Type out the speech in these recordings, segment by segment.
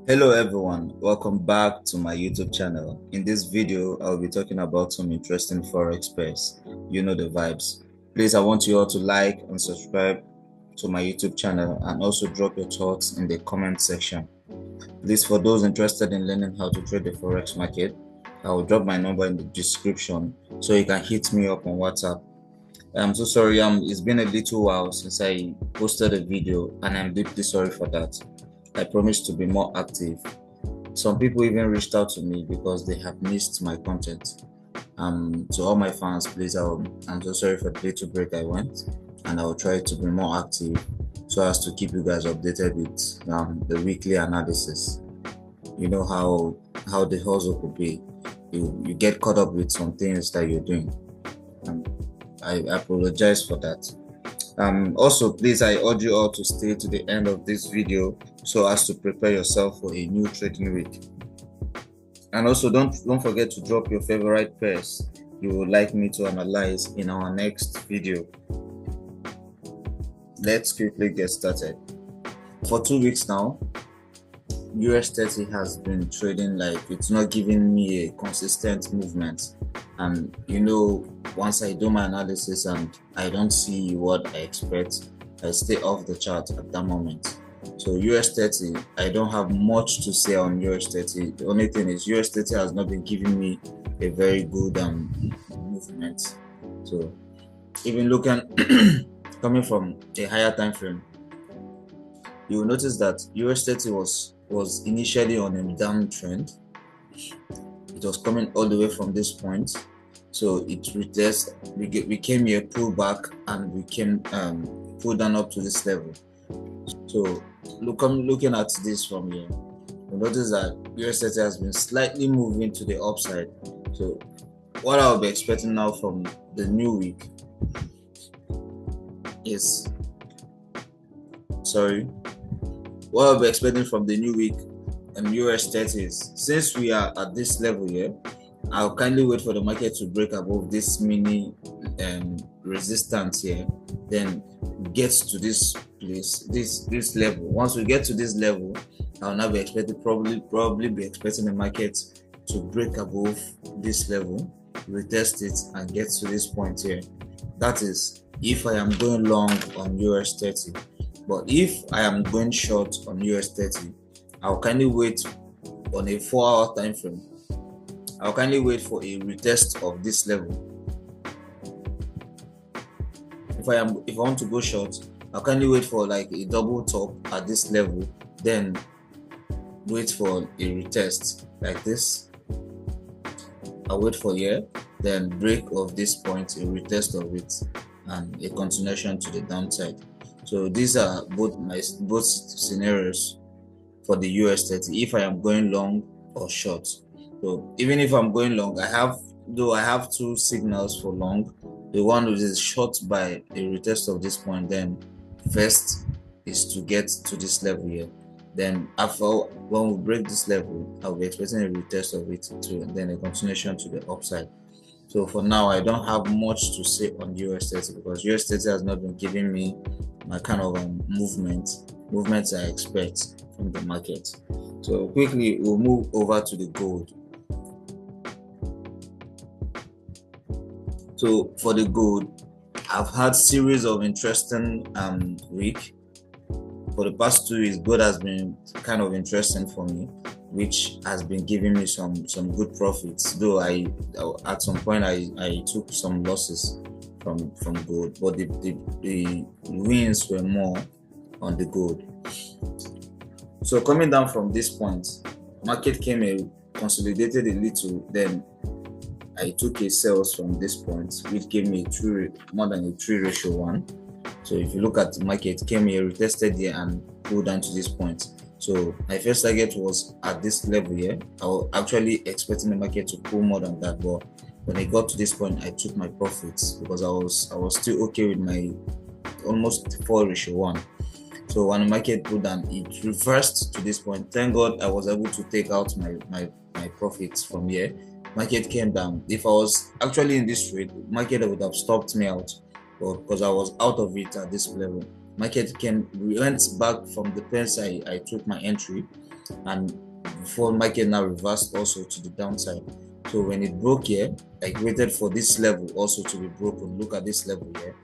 Hello everyone, welcome back to my YouTube channel. In this video, I'll be talking about some interesting Forex pairs. You know the vibes. Please, I want you all to like and subscribe to my YouTube channel and also drop your thoughts in the comment section. Please, for those interested in learning how to trade the Forex market, I will drop my number in the description so you can hit me up on WhatsApp. I'm so sorry, it's been a little while since I posted a video and I'm deeply sorry for that. I promise to be more active. Some people even reached out to me because they have missed my content. To all my fans, please, I'm so sorry for the little break I went, and I will try to be more active so as to keep you guys updated with the weekly analysis. You know how the hustle could be. You get caught up with some things that you're doing. Um, I apologize for that. Also, please, I urge you all to stay to the end of this video so as to prepare yourself for a new trading week. And also, don't forget to drop your favorite pairs you would like me to analyze in our next video. Let's quickly get started. For 2 weeks now, US30 has been trading like it's not giving me a consistent movement. And once I do my analysis and I don't see what I expect, I stay off the chart at that moment. So US30, I don't have much to say on US30. The only thing is US30 has not been giving me a very good movement. So even looking coming from a higher time frame, you will notice that US30 was initially on a downtrend. It was coming all the way from this point, so it became a pullback and became pulled down up to this level. So looking at this from here, you notice that US30 has been slightly moving to the upside. So what I'll be expecting now from the new week is what I'll be expecting from the new week US30 is, since we are at this level here, I'll kindly wait for the market to break above this mini resistance here, then get to this place, this level. Once we get to this level, I'll now be expecting probably be expecting the market to break above this level, retest it, and get to this point here. That is if I am going long on US30. But if I am going short on US30, I'll kindly wait on a 4-hour time frame. I'll kindly wait for a retest of this level. If I want to go short, I'll kindly wait for like a double top at this level, then wait for a retest like this. I'll wait for here, then break of this point, a retest of it, and a continuation to the downside. So these are both scenarios for the US30 if I am going long or short. So even if I'm going long, I have two signals for long. The one which is short by a retest of this point, then first is to get to this level here. Then when we break this level, I'll be expecting a retest of it too, and then a continuation to the upside. So for now, I don't have much to say on US30 because US30 has not been giving me my kind of movements I expect from the market. So quickly, we'll move over to the gold. So for the gold, I've had series of interesting week. For the past 2 weeks, gold has been kind of interesting for me, which has been giving me some good profits. Though at some point I took some losses from gold, but the wins were more on the gold. So coming down from this point, market consolidated a little, then I took a sales from this point, which gave me more than a 3:1. So if you look at the market, came here, retested here, and pulled down to this point. So my first target was at this level here. I was actually expecting the market to pull more than that, but when I got to this point, I took my profits because I was still okay with my almost 4:1. So when the market pulled down, it reversed to this point. Thank God I was able to take out my profits from here. Market came down. If I was actually in this trade, market would have stopped me out, but because I was out of it at this level, market went back from the place I took my entry, and before market now reversed also to the downside. So when it broke here, I waited for this level also to be broken. Look at this level here,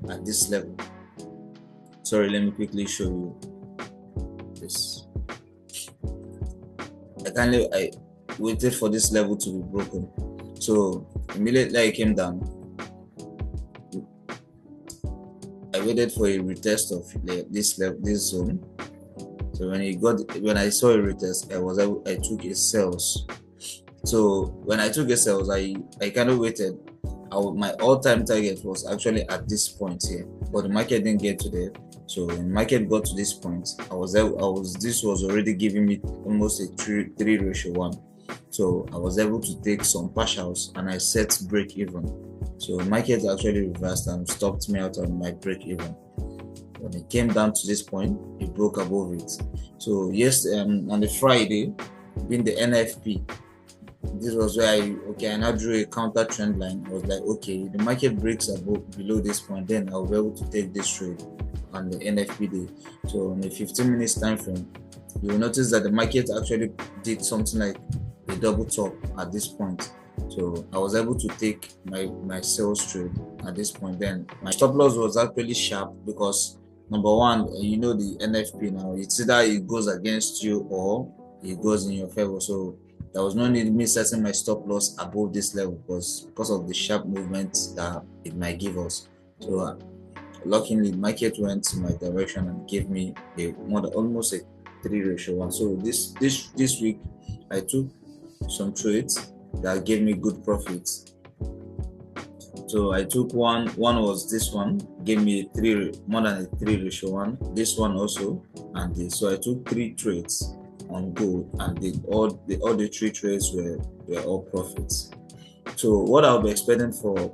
at this level. Sorry, let me quickly show you this. I waited for this level to be broken. So immediately I came down, I waited for a retest of this level, this zone. So when I saw a retest, I took a sales. So when I took a sales, I kind of waited. My all-time target was actually at this point here, but the market didn't get to there. So when the market got to this point, this was already giving me almost a 3:1. So I was able to take some partials and I set break even. So the market actually reversed and stopped me out on my break even. When it came down to this point, it broke above it. So yes, on the Friday, being the NFP, this was where I now drew a counter trend line. I was like, okay, the market breaks below this point, then I'll be able to take this trade on the NFP day. So on a 15 minutes time frame, you will notice that the market actually did something like a double top at this point. So I was able to take my sales trade at this point. Then my stop loss was actually sharp because number one, you know the NFP now, it's either it goes against you or it goes in your favor. So there was no need me setting my stop loss above this level because of the sharp movements that it might give us. So luckily, market went in my direction and gave me almost a 3:1. So this week, I took some trades that gave me good profits. So I took one was this one, gave me more than a 3:1. This one also, and this. So I took 3 trades on gold, and all the 3 trades were all profits. So what I'll be expecting from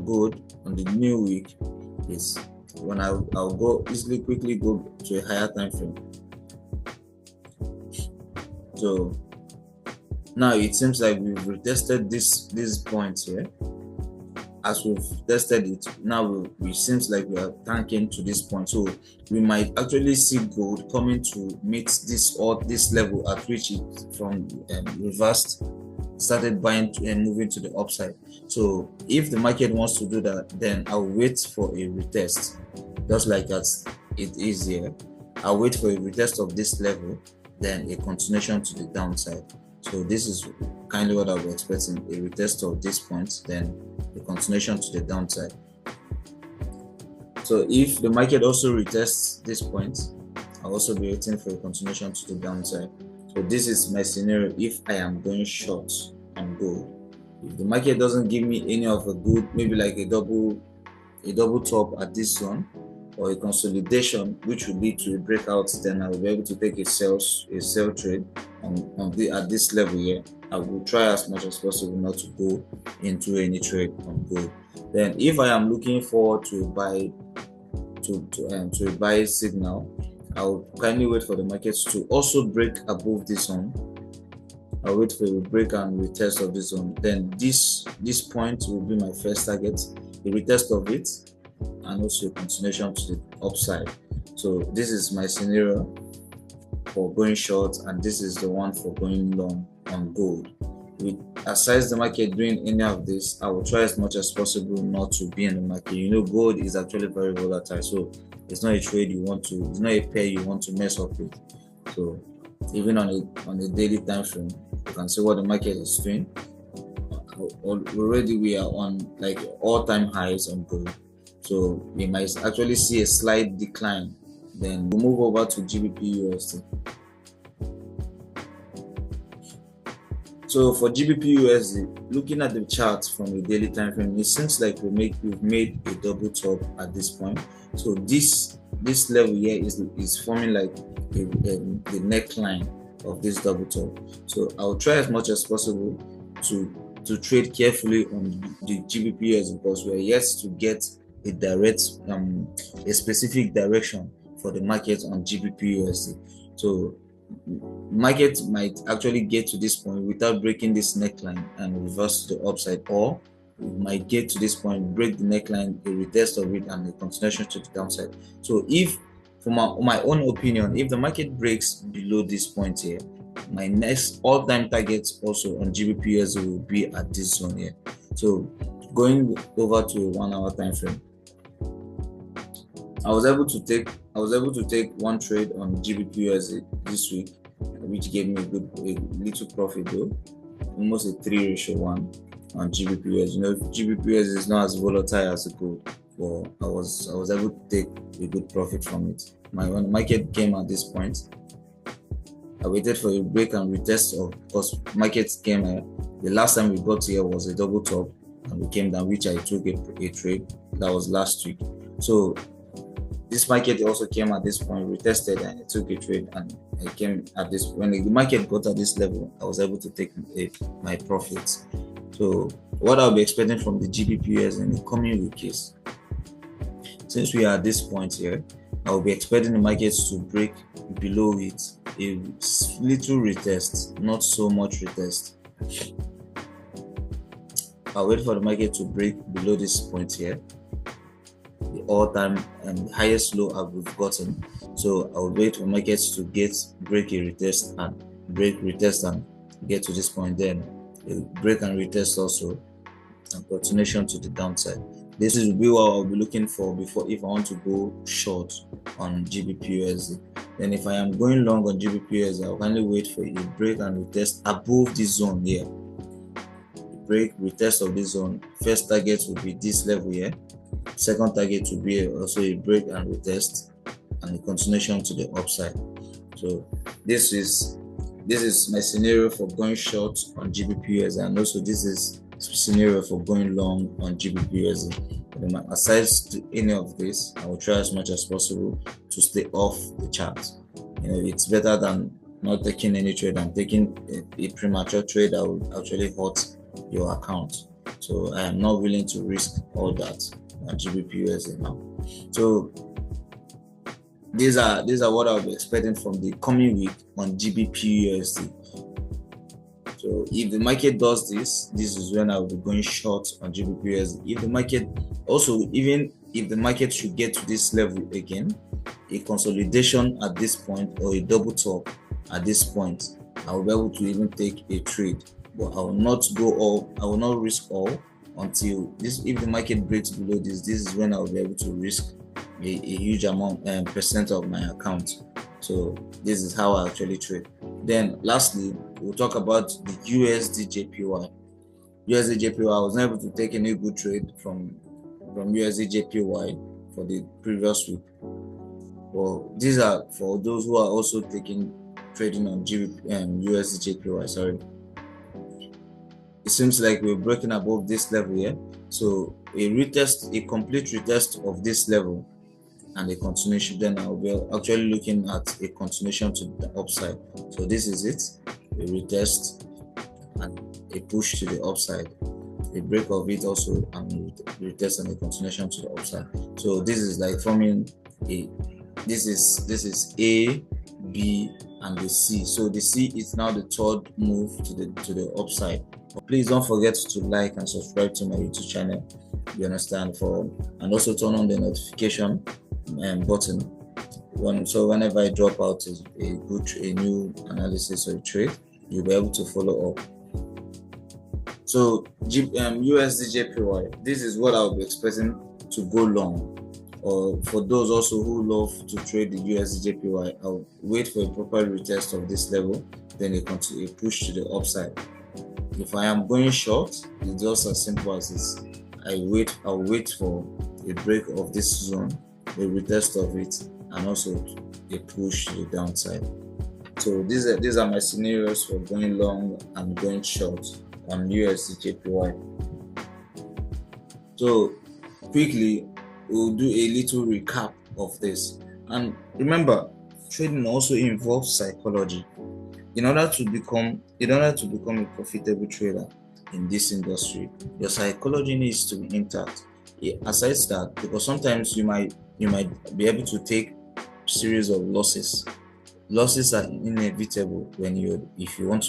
gold on the new week is when I'll quickly go to a higher time frame. So now it seems like we've retested this point here. As we've tested it, now it seems like we are tanking to this point. So we might actually see gold coming to meet this level at which it from reversed, started buying and moving to the upside. So if the market wants to do that, then I'll wait for a retest, just like that it is here. I'll wait for a retest of this level, then a continuation to the downside. So this is kind of what I was expecting, a retest of this point, then a continuation to the downside. So if the market also retests this point, I'll also be waiting for a continuation to the downside. So this is my scenario if I am going short on gold. If the market doesn't give me any of a good, maybe like a double top at this zone, or a consolidation which will lead to a breakout, then I will be able to take a sell trade at this level here. I will try as much as possible not to go into any trade on gold. Then if I am looking forward to a buy signal, I will kindly wait for the markets to also break above this zone. I'll wait for a break and retest of this zone. Then this point will be my first target, a retest of it, and also a continuation to the upside. So this is my scenario for going short, and this is the one for going long on gold. Aside the market doing any of this, I will try as much as possible not to be in the market. You know, gold is actually very volatile, so it's not a trade it's not a pair you want to mess up with. So even on a daily time frame, you can see what the market is doing. Already we are on like all-time highs on gold. So we might actually see a slight decline. Then we'll move over to gbpusd. So for gbpusd, looking at the chart from a daily time frame, it seems like we've made a double top at this point. So this level here is forming like the neckline of this double top. So I'll try as much as possible to trade carefully on the gbpusd because we're yet to get a specific direction for the market on gbpusd. So market might actually get to this point without breaking this neckline and reverse to the upside, or we might get to this point, break the neckline, a retest of it, and a continuation to the downside. So if, for my own opinion, if the market breaks below this point here, my next all-time target also on gbpusd will be at this zone here. So going over to a 1 hour time frame, I was able to take one trade on gbpusd this week, which gave me a little profit though, almost a 3:1 on gbpusd. You know, gbpusd is not as volatile as gold, but I was able to take a good profit from it. When the market came at this point, I waited for a break and retest of, because markets came the last time we got here was a double top and we came down, which I took a trade. That was last week. So this market also came at this point, retested, and I took a trade, and I came at this, when the market got at this level, I was able to take my profits. So what I'll be expecting from the gbpusd in the coming week is, since we are at this point here, I'll be expecting the markets to break below it, a little retest, not so much retest. I'll wait for the market to break below this point here, the all-time and highest low we've gotten. So I'll wait for markets to break a retest and break retest and get to this point, then a break and retest also, and continuation to the downside. This will be what I'll be looking for before, if I want to go short on gbpusd. Then if I am going long on gbpusd, I'll kindly wait for a break and retest above this zone here. Break, retest of this zone. First target will be this level here. Second target will be also a break and retest, and a continuation to the upside. So this is my scenario for going short on gbpusd, and also this is scenario for going long on gbpusd. Aside to any of this, I will try as much as possible to stay off the chart. You know, it's better than not taking any trade. I'm taking a premature trade that will actually hurt your account. So I am not willing to risk all that on gbpusd now. So these are what I'll be expecting from the coming week on gbpusd. So if the market does this is when I will be going short on gbpusd. If the market also, even if the market should get to this level again, a consolidation at this point or a double top at this point, I will be able to even take a trade. But I will not risk all until this. If the market breaks below this is when I will be able to risk a huge amount percent of my account. So this is how I actually trade. Then lastly, we'll talk about the usdjpy. usdjpy, I was not able to take any good trade from usdjpy for the previous week. Well, these are for those who are also trading on usdjpy. Sorry. It seems like we're breaking above this level here. So a complete retest of this level and a continuation, then I'll be actually looking at a continuation to the upside. So this is it, a retest and a push to the upside, a break of it also, and retest and a continuation to the upside. So this is like forming this is A, B, and the C. So the C is now the third move to the upside. Please don't forget to like and subscribe to my YouTube channel. You understand, and also turn on the notification button. So whenever I drop out a new analysis or a trade, you'll be able to follow up. So USDJPY, this is what I'll be expecting to go long. Or for those also who love to trade the USDJPY, I'll wait for a proper retest of this level, then a push to the upside. If I am going short, it's just as simple as this. I'll wait for a break of this zone, a retest of it, and also a push to the downside. So these are my scenarios for going long and going short on USDJPY. So quickly, we'll do a little recap of this. And remember, trading also involves psychology. In order to become a profitable trader in this industry, your psychology needs to be intact. Aside that, because sometimes you might be able to take series of losses. Losses are inevitable if you're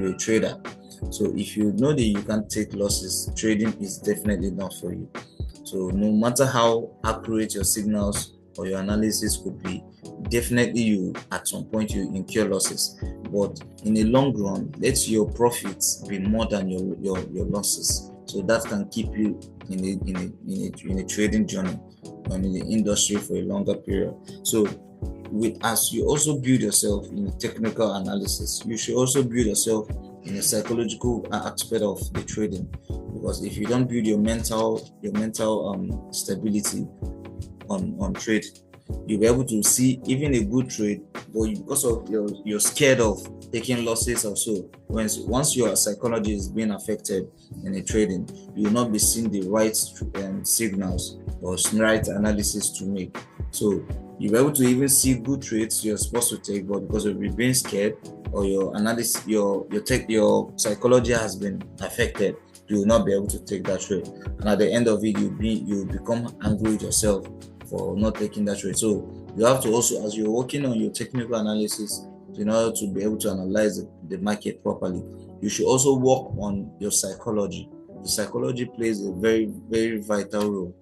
a trader. So if you know that you can't take losses, trading is definitely not for you. So no matter how accurate your signals or your analysis could be, definitely you at some point you incur losses, but in the long run, let your profits be more than your losses, so that can keep you in a trading journey and in the industry for a longer period. So as you also build yourself in technical analysis, you should also build yourself in a psychological aspect of the trading, because if you don't build your mental stability on trade, you'll be able to see even a good trade, but because of you're scared of taking losses or so, once your psychology is being affected in a trading, you will not be seeing the right signals or right analysis to make. So you'll be able to even see good trades you're supposed to take, but because of you being scared or your analysis, your psychology has been affected, you will not be able to take that trade, and at the end of it, you become angry with yourself for not taking that trade. So you have to also, as you're working on your technical analysis, in order to be able to analyze the market properly, you should also work on your psychology. The psychology plays a very, very vital role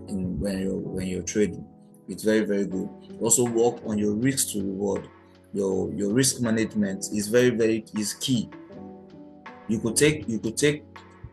in when you're trading. It's very, very good. Also work on your risk to reward. Your risk management is is key. You could take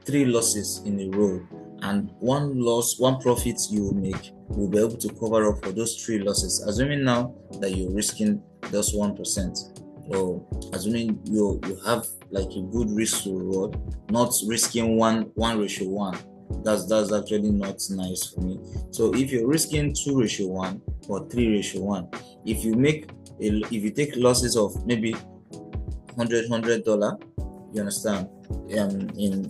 3 losses in a row, and one profit you will make will be able to cover up for those 3 losses, assuming now that you're risking just 1%, or assuming you have like a good risk to reward, not risking 1:1. That's actually not nice for me. So if you're risking 2:1 or 3:1, if you take losses of maybe $100, you understand, in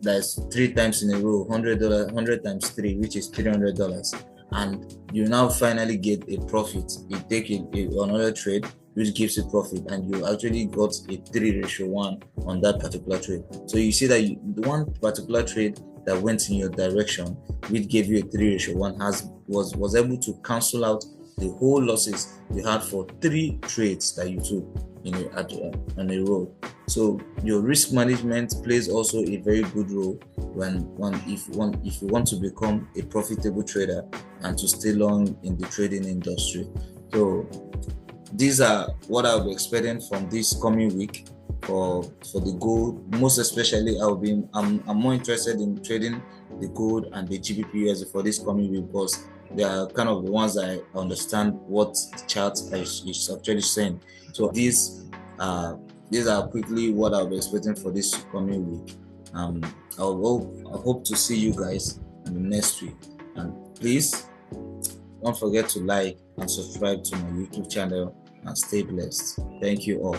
that's 3 times in a row, $100, 100 times 3, which is $300, and you now finally get a profit. You take another trade which gives you profit, and you actually got a 3:1 on that particular trade. So you see that the one particular trade that went in your direction, which gave you a 3:1, was able to cancel out the whole losses you had for 3 trades that you took on a row. So your risk management plays also a very good role if you want to become a profitable trader and to stay long in the trading industry. So these are what I'll be expecting from this coming week for the gold. Most especially, I'm more interested in trading the gold and the gbpusd for this coming week, because they are kind of the ones that I understand what the chart is actually saying. So these are quickly what I'll be expecting for this coming week. I hope to see you guys in the next week, and please don't forget to like and subscribe to my YouTube channel, and stay blessed. Thank you all.